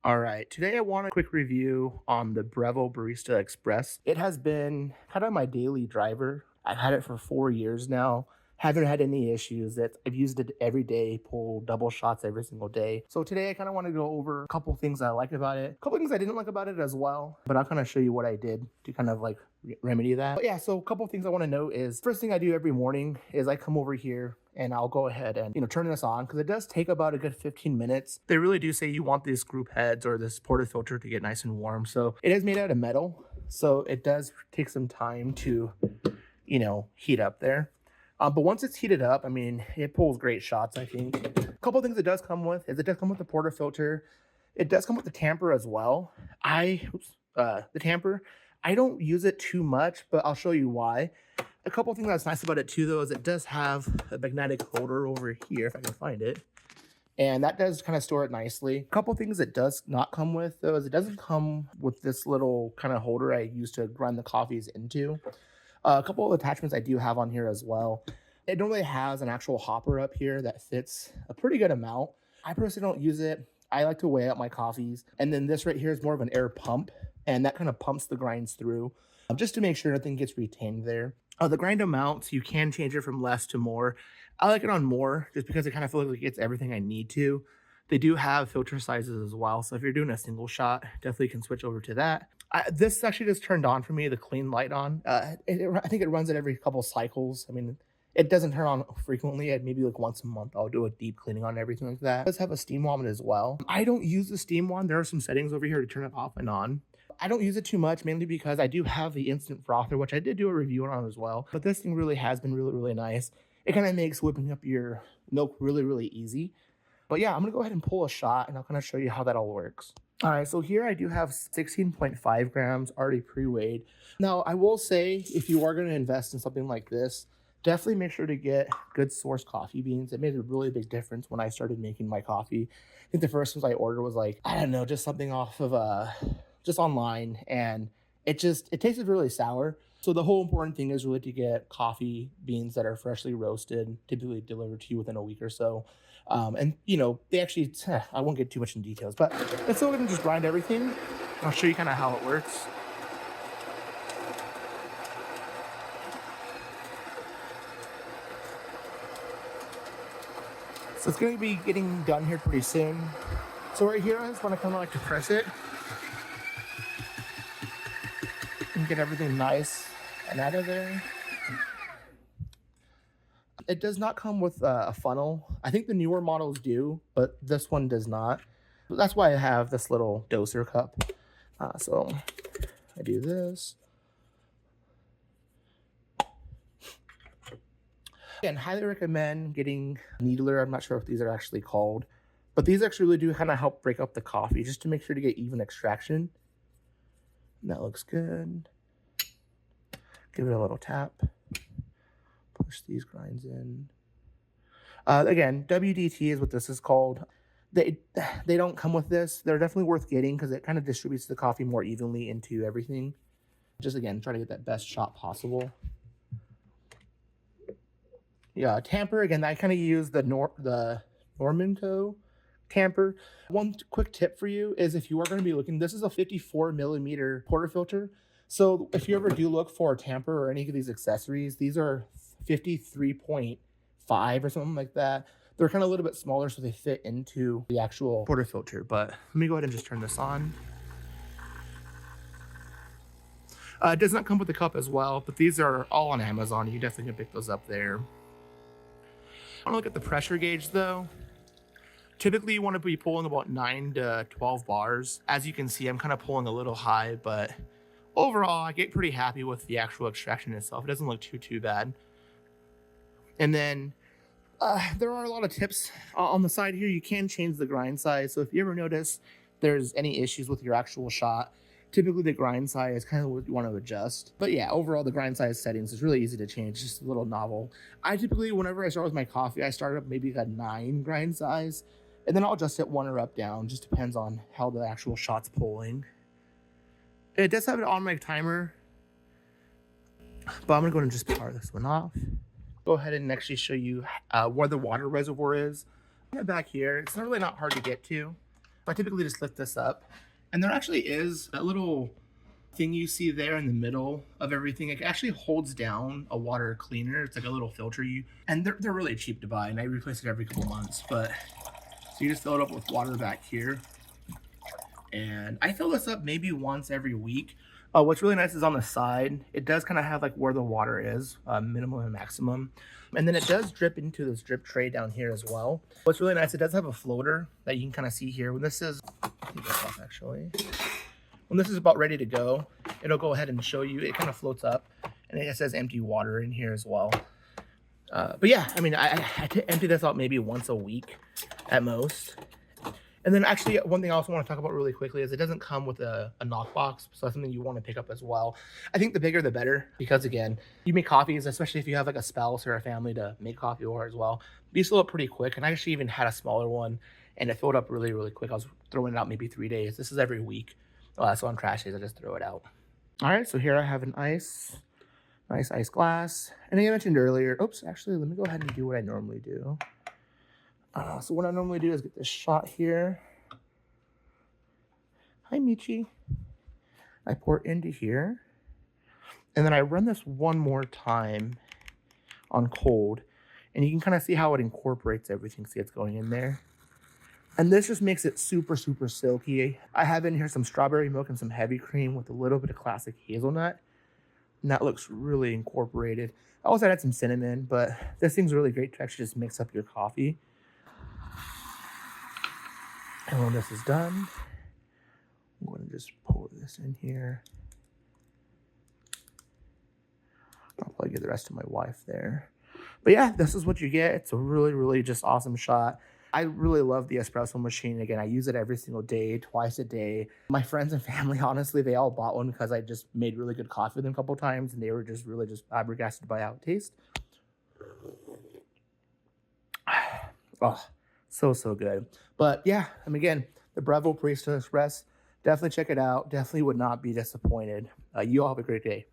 All right, today I want a quick review on the Breville Barista Express. It has been kind of my daily driver. I've had it for 4 years now. Haven't had any issues. I've used it every day, pull double shots every single day. So today I kind of want to go over a couple things I like about it, a couple things I didn't like about it as well, but I'll kind of show you what I did to kind of like remedy that. But yeah, so a couple things I want to note is first thing I do every morning is I come over here and I'll go ahead and turn this on because it does take about a good 15 minutes. They really do say you want these group heads or this portafilter to get nice and warm. So it is made out of metal, so it does take some time to heat up there. But once it's heated up, I mean, it pulls great shots, I think. A couple of things it does come with is it does come with the portafilter. It does come with the tamper as well. The tamper, I don't use it too much, but I'll show you why. A couple of things that's nice about it too, though, is it does have a magnetic holder over here, if I can find it. And that does kind of store it nicely. A couple of things it does not come with, though, is it doesn't come with this little kind of holder I use to grind the coffees into. A couple of attachments I do have on here as well. It normally has an actual hopper up here that fits a pretty good amount. I personally don't use it. I like to weigh out my coffees. And then this right here is more of an air pump, and that kind of pumps the grinds through just to make sure nothing gets retained there. The grind amounts, you can change it from less to more. I like it on more just because it kind of feels like it gets everything I need to. They do have filter sizes as well, so if you're doing a single shot, definitely can switch over to that. This actually just turned on for me, the clean light on. I think it runs it every couple cycles. I mean, it doesn't turn on frequently. Maybe like once a month, I'll do a deep cleaning on everything like that. It does have a steam wand as well. I don't use the steam wand. There are some settings over here to turn it off and on. I don't use it too much, mainly because I do have the instant frother, which I did do a review on as well. But this thing really has been really, really nice. It kind of makes whipping up your milk really, really easy. But yeah, I'm going to go ahead and pull a shot, and I'll kind of show you how that all works. All right, so here I do have 16.5 grams already pre-weighed. Now, I will say, if you are going to invest in something like this, definitely make sure to get good source coffee beans. It made a really big difference when I started making my coffee. I think the first ones I ordered was like, I don't know, just something off of just online, and it tasted really sour. So the whole important thing is really to get coffee beans that are freshly roasted, typically delivered to you within a week or so. And they actually, I won't get too much in details, but let's go ahead and just grind everything. I'll show you kind of how it works. So it's going to be getting done here pretty soon. So right here, I just want to kind of like to press it and get everything nice and out of there. It does not come with a funnel. I think the newer models do, but this one does not. That's why I have this little doser cup. So I do this. Again, highly recommend getting a needler. I'm not sure if these are actually called, but these actually really do kind of help break up the coffee just to make sure to get even extraction. And that looks good. Give it a little tap. Push these grinds in. Again, WDT is what this is called. They don't come with this. They're definitely worth getting because it kind of distributes the coffee more evenly into everything. Just again, try to get that best shot possible. Yeah, tamper, again, I kind of use the Normanco tamper. One quick tip for you is if you are going to be looking, this is a 54 millimeter portafilter. So if you ever do look for a tamper or any of these accessories, these are 53.5 or something like that. They're kind of a little bit smaller, so they fit into the actual portafilter. But let me go ahead and just turn this on. It does not come with a cup as well, but these are all on Amazon. You definitely can pick those up there. I want to look at the pressure gauge though. Typically you want to be pulling about 9 to 12 bars. As you can see, I'm kind of pulling a little high, but overall I get pretty happy with the actual extraction itself. It doesn't look too bad. And then there are a lot of tips on the side here. You can change the grind size. So if you ever notice there's any issues with your actual shot, typically the grind size is kind of what you want to adjust. But yeah, overall the grind size settings is really easy to change, just a little novel. I typically, whenever I start with my coffee, I start up maybe at 9 grind size, and then I'll adjust it 1 or up down, just depends on how the actual shot's pulling. It does have an automatic timer, but I'm gonna go ahead and just power this one off. Go ahead and actually show you where the water reservoir is. Back here, it's not hard to get to. I typically just lift this up, and there actually is that little thing you see there in the middle of everything. It actually holds down a water cleaner. It's like a little filter and they're really cheap to buy, and I replace it every couple months. But so you just fill it up with water back here, and I fill this up maybe once every week. What's really nice is on the side, it does kind of have like where the water is, minimum and maximum. And then it does drip into this drip tray down here as well. What's really nice, it does have a floater that you can kind of see here. When this is, actually, when this is about ready to go, it'll go ahead and show you, it kind of floats up, and it says empty water in here as well. But yeah, I mean, I empty this out maybe once a week at most. And then actually, one thing I also want to talk about really quickly is it doesn't come with a knock box, so that's something you want to pick up as well. I think the bigger the better, because again, you make coffees, especially if you have like a spouse or a family to make coffee or as well. These fill up pretty quick, and I actually even had a smaller one, and it filled up really, really quick. I was throwing it out maybe 3 days. This is every week. So on trash days, I just throw it out. All right, so here I have an nice ice glass. And I mentioned earlier, oops, actually, let me go ahead and do what I normally do. So what I normally do is get this shot here. Hi, Michi. I pour it into here. And then I run this one more time on cold. And you can kind of see how it incorporates everything. See, it's going in there. And this just makes it super, super silky. I have in here some strawberry milk and some heavy cream with a little bit of classic hazelnut. And that looks really incorporated. I also added some cinnamon, but this thing's really great to actually just mix up your coffee. And when this is done, I'm going to just pour this in here. I'll probably give the rest to my wife there. But yeah, this is what you get. It's a really, really just awesome shot. I really love the espresso machine. Again, I use it every single day, twice a day. My friends and family, honestly, they all bought one because I just made really good coffee with them a couple times, and they were just really just flabbergasted by how it tastes. Oh, so good. But yeah, again, the Breville Barista Express, definitely check it out. Definitely would not be disappointed. You all have a great day.